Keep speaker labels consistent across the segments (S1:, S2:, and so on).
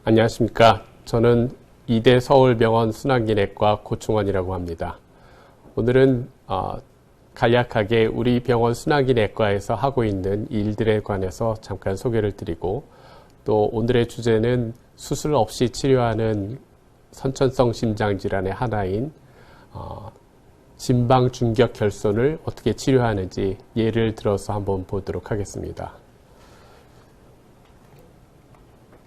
S1: 안녕하십니까. 저는 이대 서울병원 순환기내과 고충원이라고 합니다. 오늘은 간략하게 우리 병원 순환기내과에서 하고 있는 일들에 관해서 잠깐 소개를 드리고, 또 오늘의 주제는 수술 없이 치료하는 선천성 심장질환의 하나인 심방중격결손을 어떻게 치료하는지 예를 들어서 한번 보도록 하겠습니다.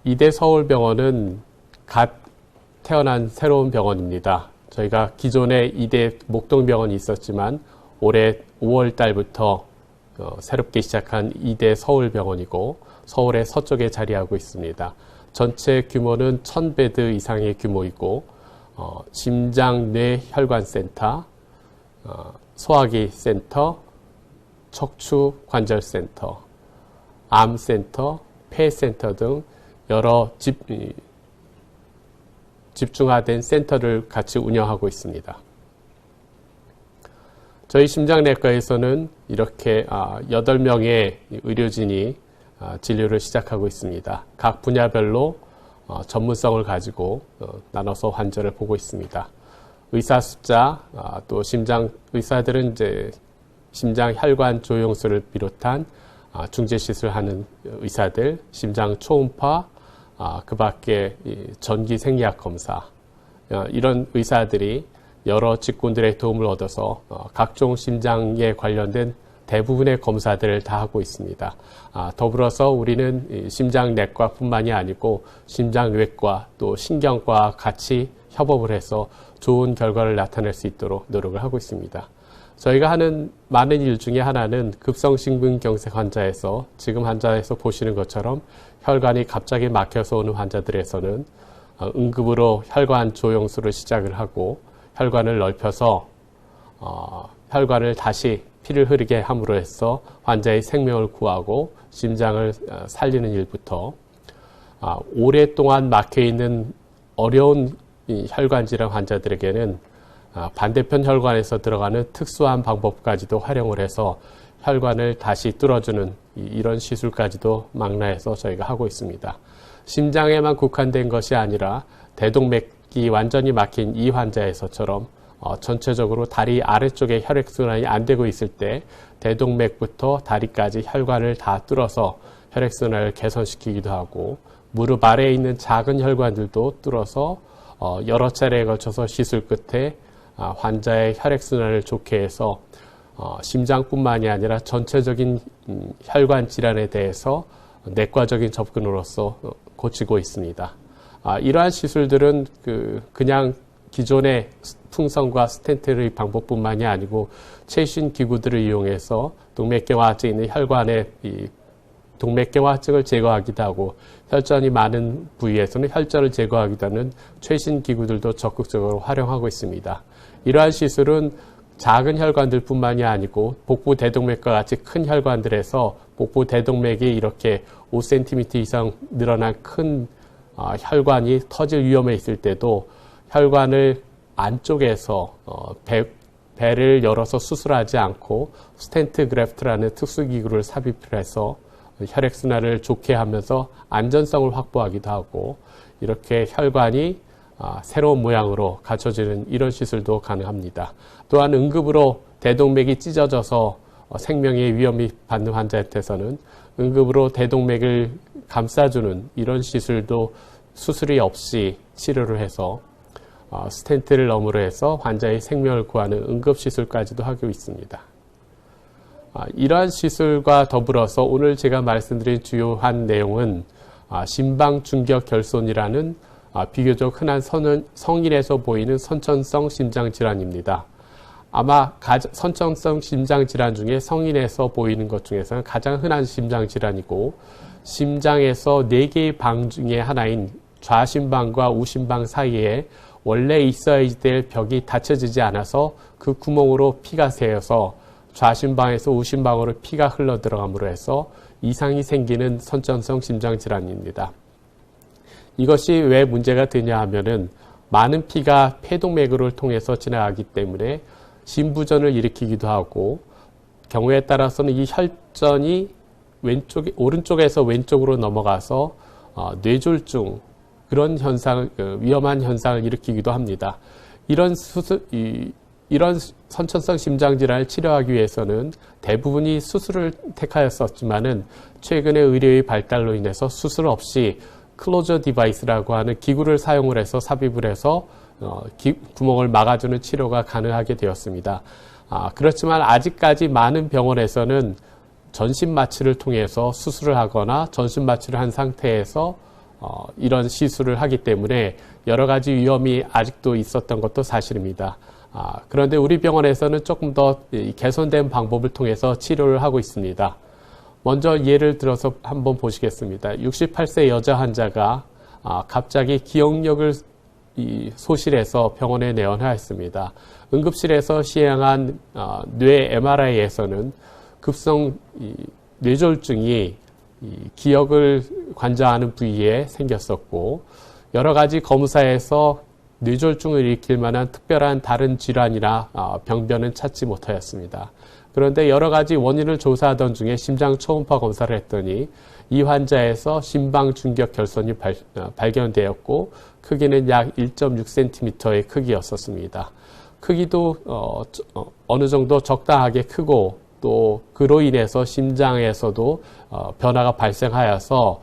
S1: 이대 서울병원은 갓 태어난 새로운 병원입니다. 저희가 기존에 이대 목동병원이 있었지만 올해 5월 달부터 새롭게 시작한 이대 서울병원이고 서울의 서쪽에 자리하고 있습니다. 전체 규모는 1000베드 이상의 규모이고 심장뇌혈관센터, 소화기센터, 척추관절센터, 암센터, 폐센터 등 여러 집중화된 센터를 같이 운영하고 있습니다. 저희 심장내과에서는 이렇게 8명의 의료진이 진료를 시작하고 있습니다. 각 분야별로 전문성을 가지고 나눠서 환자를 보고 있습니다. 의사 숫자, 또 의사들은 이제 심장 혈관 조영술을 비롯한 중재 시술하는 의사들, 심장 초음파, 그 밖에 전기 생리학 검사, 이런 의사들이 여러 직군들의 도움을 얻어서 각종 심장에 관련된 대부분의 검사들을 다 하고 있습니다. 더불어서 우리는 심장내과뿐만이 아니고 심장외과 또 신경과와 같이 협업을 해서 좋은 결과를 나타낼 수 있도록 노력을 하고 있습니다. 저희가 하는 많은 일 중에 하나는 급성심근경색 환자에서 지금 환자에서 보시는 것처럼 혈관이 갑자기 막혀서 오는 환자들에서는 응급으로 혈관 조영술을 시작을 하고 혈관을 넓혀서 혈관을 다시 피를 흐르게 함으로 해서 환자의 생명을 구하고 심장을 살리는 일부터 오랫동안 막혀있는 어려운 혈관 질환 환자들에게는 반대편 혈관에서 들어가는 특수한 방법까지도 활용을 해서 혈관을 다시 뚫어주는 이런 시술까지도 망라해서 저희가 하고 있습니다. 심장에만 국한된 것이 아니라 대동맥이 완전히 막힌 이 환자에서처럼 전체적으로 다리 아래쪽에 혈액순환이 안 되고 있을 때 대동맥부터 다리까지 혈관을 다 뚫어서 혈액순환을 개선시키기도 하고, 무릎 아래에 있는 작은 혈관들도 뚫어서 여러 차례에 걸쳐서 시술 끝에 환자의 혈액순환을 좋게 해서 심장뿐만이 아니라 전체적인 혈관 질환에 대해서 내과적인 접근으로서 고치고 있습니다. 이러한 시술들은 그냥 기존의 풍선과 스텐트의 방법뿐만이 아니고 최신 기구들을 이용해서 동맥경화증 있는 혈관의 동맥경화증을 제거하기도 하고, 혈전이 많은 부위에서는 혈전을 제거하기도 하는 최신 기구들도 적극적으로 활용하고 있습니다. 이러한 시술은 작은 혈관들 뿐만이 아니고 복부 대동맥과 같이 큰 혈관들에서 복부 대동맥이 이렇게 5cm 이상 늘어난 큰 혈관이 터질 위험에 있을 때도 혈관을 안쪽에서 배를 열어서 수술하지 않고 스텐트 그래프트라는 특수기구를 삽입을 해서 혈액순환을 좋게 하면서 안전성을 확보하기도 하고, 이렇게 혈관이 새로운 모양으로 갖춰지는 이런 시술도 가능합니다. 또한 응급으로 대동맥이 찢어져서 생명의 위험이 받는 환자한테서는 응급으로 대동맥을 감싸주는 이런 시술도 수술이 없이 치료를 해서 스텐트를 너머로 해서 환자의 생명을 구하는 응급시술까지도 하고 있습니다. 이러한 시술과 더불어서 오늘 제가 말씀드린 주요한 내용은 심방중격결손이라는 비교적 흔한 성인에서 보이는 선천성 심장질환입니다. 아마 선천성 심장질환 중에 성인에서 보이는 것 중에서는 가장 흔한 심장질환이고, 심장에서 4개의 방 중에 하나인 좌심방과 우심방 사이에 원래 있어야 될 벽이 닫혀지지 않아서 그 구멍으로 피가 새어서 좌심방에서 우심방으로 피가 흘러 들어감으로 해서 이상이 생기는 선천성 심장질환입니다. 이것이 왜 문제가 되냐 하면은 많은 피가 폐동맥을 통해서 지나가기 때문에 심부전을 일으키기도 하고, 경우에 따라서는 이 혈전이 오른쪽에서 왼쪽으로 넘어가서 뇌졸중, 그런 현상, 위험한 현상을 일으키기도 합니다. 이런 선천성 심장질환을 치료하기 위해서는 대부분이 수술을 택하였었지만은 최근의 의료의 발달로 인해서 수술 없이 클로저 디바이스라고 하는 기구를 사용을 해서 삽입을 해서 구멍을 막아주는 치료가 가능하게 되었습니다. 그렇지만 아직까지 많은 병원에서는 전신 마취를 통해서 수술을 하거나 전신 마취를 한 상태에서 이런 시술을 하기 때문에 여러 가지 위험이 아직도 있었던 것도 사실입니다. 그런데 우리 병원에서는 조금 더 개선된 방법을 통해서 치료를 하고 있습니다. 먼저 예를 들어서 한번 보시겠습니다. 68세 여자 환자가 갑자기 기억력을 소실해서 병원에 내원하였습니다. 응급실에서 시행한 뇌 MRI에서는 급성 뇌졸중이 기억을 관장하는 부위에 생겼었고, 여러 가지 검사에서 뇌졸중을 일으킬 만한 특별한 다른 질환이나 병변은 찾지 못하였습니다. 그런데 여러 가지 원인을 조사하던 중에 심장 초음파 검사를 했더니 이 환자에서 심방 중격 결손이 발견되었고, 크기는 약 1.6cm의 크기였었습니다. 크기도 어느 정도 적당하게 크고, 또 그로 인해서 심장에서도 변화가 발생하여서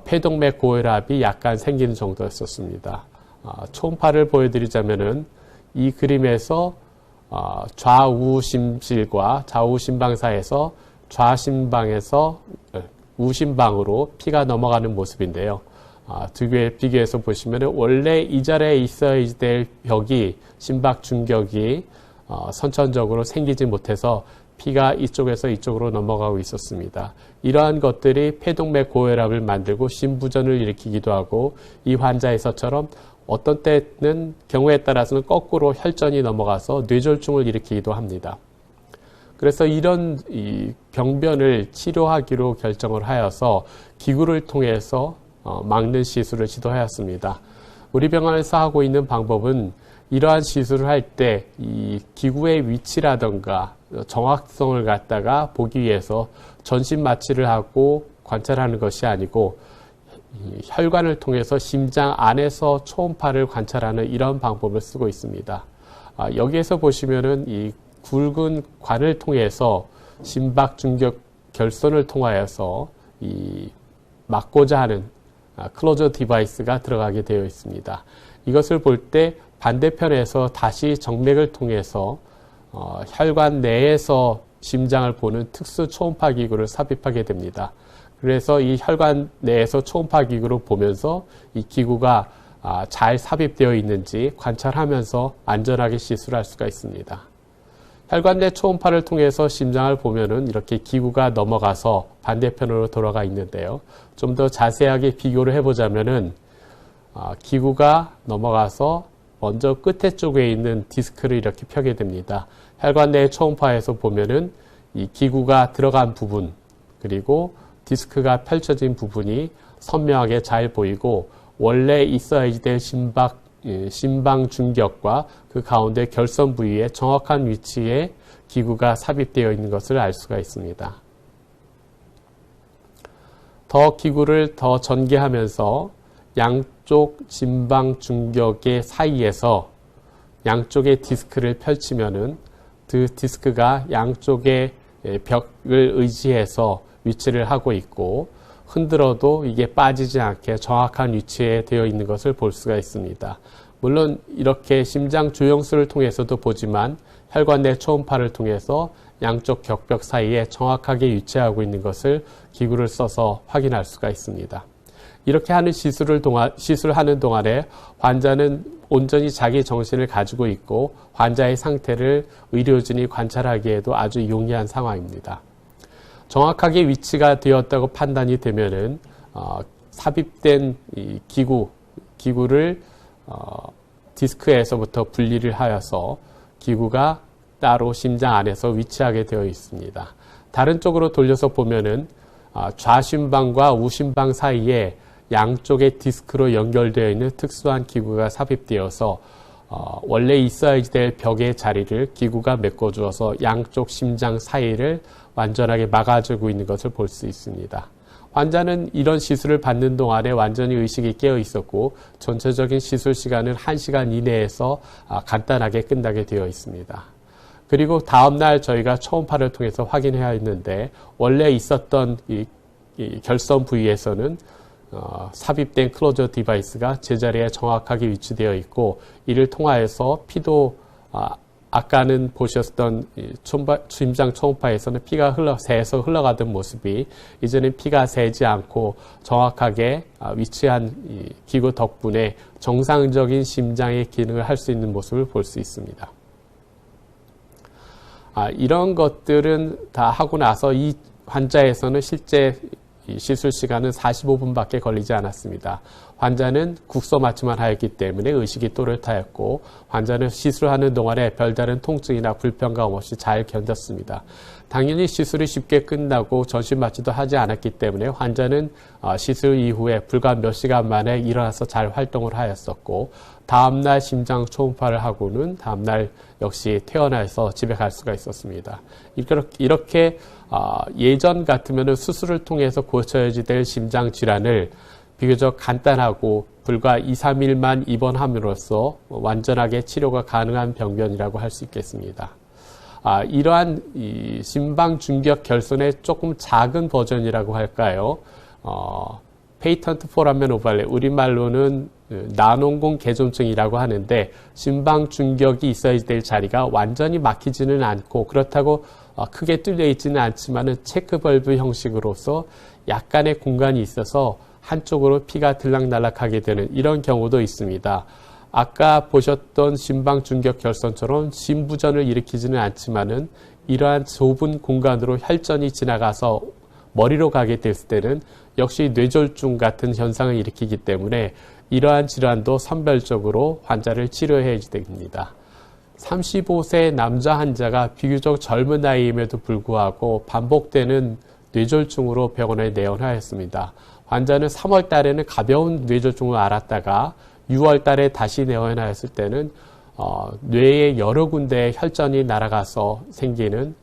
S1: 폐동맥 고혈압이 약간 생기는 정도였었습니다. 초음파를 보여드리자면은 이 그림에서 좌우 심실과 좌우 심방 사이에서 좌심방에서 우심방으로 피가 넘어가는 모습인데요. 두 개의 비교해서 보시면은 원래 이 자리에 있어야 될 벽이 심박 중격이 선천적으로 생기지 못해서 피가 이쪽에서 이쪽으로 넘어가고 있었습니다. 이러한 것들이 폐동맥 고혈압을 만들고 심부전을 일으키기도 하고, 이 환자에서처럼 어떤 때는 경우에 따라서는 거꾸로 혈전이 넘어가서 뇌졸중을 일으키기도 합니다. 그래서 이런 병변을 치료하기로 결정을 하여서 기구를 통해서 막는 시술을 시도하였습니다. 우리 병원에서 하고 있는 방법은 이러한 시술을 할 때 이 기구의 위치라든가 정확성을 갖다가 보기 위해서 전신 마취를 하고 관찰하는 것이 아니고 혈관을 통해서 심장 안에서 초음파를 관찰하는 이런 방법을 쓰고 있습니다. 여기에서 보시면은 이 굵은 관을 통해서 심박 중격 결손을 통하여서 이 막고자 하는 클로저 디바이스가 들어가게 되어 있습니다. 이것을 볼 때 반대편에서 다시 정맥을 통해서 혈관 내에서 심장을 보는 특수 초음파 기구를 삽입하게 됩니다. 그래서 이 혈관 내에서 초음파 기구를 보면서 이 기구가 잘 삽입되어 있는지 관찰하면서 안전하게 시술할 수가 있습니다. 혈관 내 초음파를 통해서 심장을 보면은 이렇게 기구가 넘어가서 반대편으로 돌아가 있는데요. 좀 더 자세하게 비교를 해보자면은 기구가 넘어가서 먼저 끝에 쪽에 있는 디스크를 이렇게 펴게 됩니다. 혈관 내 초음파에서 보면은 이 기구가 들어간 부분, 그리고 디스크가 펼쳐진 부분이 선명하게 잘 보이고, 원래 있어야 될 심방 중격과 그 가운데 결선 부위에 정확한 위치에 기구가 삽입되어 있는 것을 알 수가 있습니다. 더 기구를 더 전개하면서 양쪽 심방 중격의 사이에서 양쪽의 디스크를 펼치면은 그 디스크가 양쪽의 벽을 의지해서 위치를 하고 있고, 흔들어도 이게 빠지지 않게 정확한 위치에 되어 있는 것을 볼 수가 있습니다. 물론 이렇게 심장 조영술을 통해서도 보지만 혈관 내 초음파를 통해서 양쪽 격벽 사이에 정확하게 위치하고 있는 것을 기구를 써서 확인할 수가 있습니다. 이렇게 하는 시술하는 동안에 환자는 온전히 자기 정신을 가지고 있고 환자의 상태를 의료진이 관찰하기에도 아주 용이한 상황입니다. 정확하게 위치가 되었다고 판단이 되면은 삽입된 이 기구를 디스크에서부터 분리를 하여서 기구가 따로 심장 안에서 위치하게 되어 있습니다. 다른 쪽으로 돌려서 보면은 좌심방과 우심방 사이에 양쪽의 디스크로 연결되어 있는 특수한 기구가 삽입되어서 원래 있어야 될 벽의 자리를 기구가 메꿔주어서 양쪽 심장 사이를 완전하게 막아주고 있는 것을 볼 수 있습니다. 환자는 이런 시술을 받는 동안에 완전히 의식이 깨어 있었고 전체적인 시술 시간은 1시간 이내에서 간단하게 끝나게 되어 있습니다. 그리고 다음날 저희가 초음파를 통해서 확인해야 했는데 원래 있었던 이 결선 부위에서는 삽입된 클로저 디바이스가 제자리에 정확하게 위치되어 있고 이를 통하여서 피도 아까는 보셨던 심장 초음파에서는 피가 새서 흘러가던 모습이 이제는 피가 새지 않고 정확하게 위치한 이 기구 덕분에 정상적인 심장의 기능을 할 수 있는 모습을 볼 수 있습니다. 이런 것들은 다 하고 나서 이 환자에서는 실제 시술 시간은 45분밖에 걸리지 않았습니다. 환자는 국소 마취만 하였기 때문에 의식이 또렷하였고 환자는 시술하는 동안에 별다른 통증이나 불편감 없이 잘 견뎠습니다. 당연히 시술이 쉽게 끝나고 전신 마취도 하지 않았기 때문에 환자는 시술 이후에 불과 몇 시간 만에 일어나서 잘 활동을 하였었고 다음날 심장 초음파를 하고는 다음날 역시 퇴원해서 집에 갈 수가 있었습니다. 이렇게 예전 같으면 수술을 통해서 고쳐야지 될 심장 질환을 비교적 간단하고 불과 2, 3일만 입원함으로써 완전하게 치료가 가능한 병변이라고 할 수 있겠습니다. 이러한 이 심방 중격 결손의 조금 작은 버전이라고 할까요? 페이턴트 포라멘 오발레, 우리말로는 난원공 개존증이라고 하는데 심방 중격이 있어야 될 자리가 완전히 막히지는 않고 그렇다고 크게 뚫려 있지는 않지만은 체크벌브 형식으로서 약간의 공간이 있어서 한쪽으로 피가 들락날락하게 되는 이런 경우도 있습니다. 아까 보셨던 심방 중격 결손처럼 심부전을 일으키지는 않지만은 이러한 좁은 공간으로 혈전이 지나가서 머리로 가게 됐을 때는 역시 뇌졸중 같은 현상을 일으키기 때문에 이러한 질환도 선별적으로 환자를 치료해야 됩니다. 35세 남자 환자가 비교적 젊은 나이임에도 불구하고 반복되는 뇌졸중으로 병원에 내원하였습니다. 환자는 3월 달에는 가벼운 뇌졸중을 앓았다가 6월 달에 다시 내원하였을 때는 뇌의 여러 군데에 혈전이 날아가서 생기는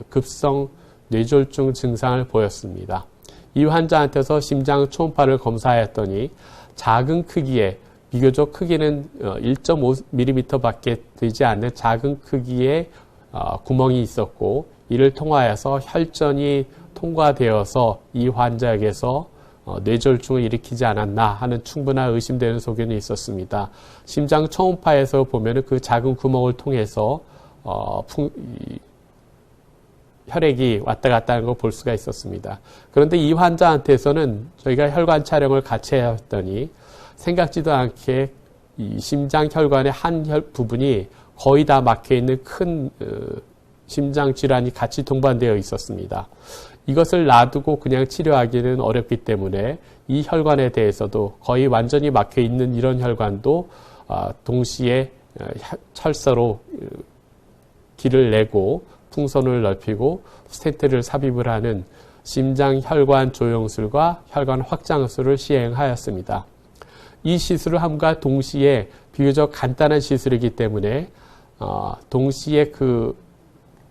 S1: 급성 뇌졸중 증상을 보였습니다. 이 환자한테서 심장 초음파를 검사하였더니 작은 크기의 비교적 크기는 1.5mm 밖에 되지 않는 작은 크기의 구멍이 있었고 이를 통하여서 혈전이 통과되어서 이 환자에게서 뇌졸중을 일으키지 않았나 하는 충분한 의심되는 소견이 있었습니다. 심장 초음파에서 보면은 그 작은 구멍을 통해서 혈액이 왔다 갔다 하는 걸 볼 수가 있었습니다. 그런데 이 환자한테서는 저희가 혈관 촬영을 같이 해왔더니 생각지도 않게 이 심장 혈관의 한 부분이 거의 다 막혀 있는 큰 심장 질환이 같이 동반되어 있었습니다. 이것을 놔두고 그냥 치료하기는 어렵기 때문에 이 혈관에 대해서도 거의 완전히 막혀 있는 이런 혈관도 동시에 철사로 길을 내고 풍선을 넓히고 스텐트를 삽입을 하는 심장 혈관 조영술과 혈관 확장술을 시행하였습니다. 이 시술을 함과 동시에 비교적 간단한 시술이기 때문에 동시에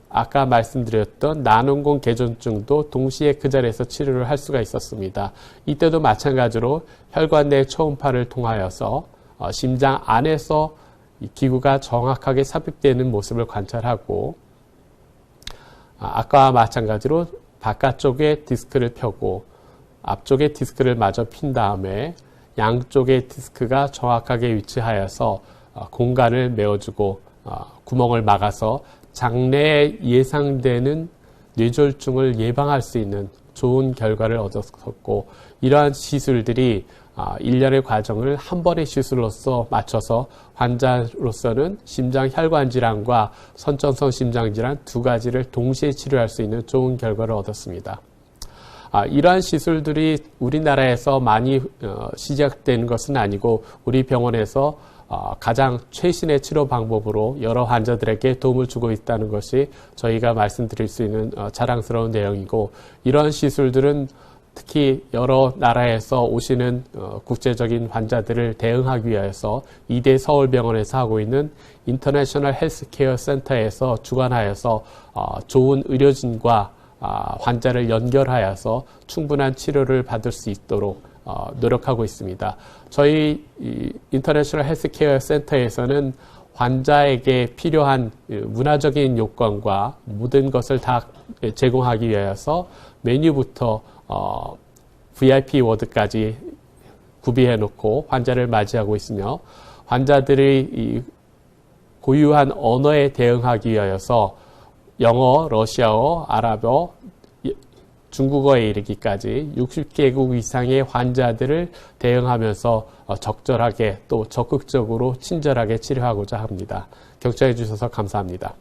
S1: 아까 말씀드렸던 난원공 개존증도 동시에 그 자리에서 치료를 할 수가 있었습니다. 이때도 마찬가지로 혈관 내 초음파를 통하여서 심장 안에서 이 기구가 정확하게 삽입되는 모습을 관찰하고 아까와 마찬가지로 바깥쪽에 디스크를 펴고 앞쪽에 디스크를 마저 핀 다음에 양쪽의 디스크가 정확하게 위치하여서 공간을 메워주고 구멍을 막아서 장래에 예상되는 뇌졸중을 예방할 수 있는 좋은 결과를 얻었고 이러한 시술들이 일련의 과정을 한 번의 시술로서 맞춰서 환자로서는 심장 혈관 질환과 선천성 심장 질환 두 가지를 동시에 치료할 수 있는 좋은 결과를 얻었습니다. 이러한 시술들이 우리나라에서 많이 시작된 것은 아니고 우리 병원에서 가장 최신의 치료 방법으로 여러 환자들에게 도움을 주고 있다는 것이 저희가 말씀드릴 수 있는 자랑스러운 내용이고 이러한 시술들은 특히 여러 나라에서 오시는 국제적인 환자들을 대응하기 위해서 이대 서울병원에서 하고 있는 인터내셔널 헬스케어 센터에서 주관하여서 좋은 의료진과 환자를 연결하여서 충분한 치료를 받을 수 있도록 노력하고 있습니다. 저희 인터내셔널 헬스케어 센터에서는 환자에게 필요한 문화적인 요건과 모든 것을 다 제공하기 위해서 메뉴부터 VIP 워드까지 구비해 놓고 환자를 맞이하고 있으며, 환자들이 이 고유한 언어에 대응하기 위하여서 영어, 러시아어, 아랍어, 중국어에 이르기까지 60개국 이상의 환자들을 대응하면서 적절하게 또 적극적으로 친절하게 치료하고자 합니다. 경청해 주셔서 감사합니다.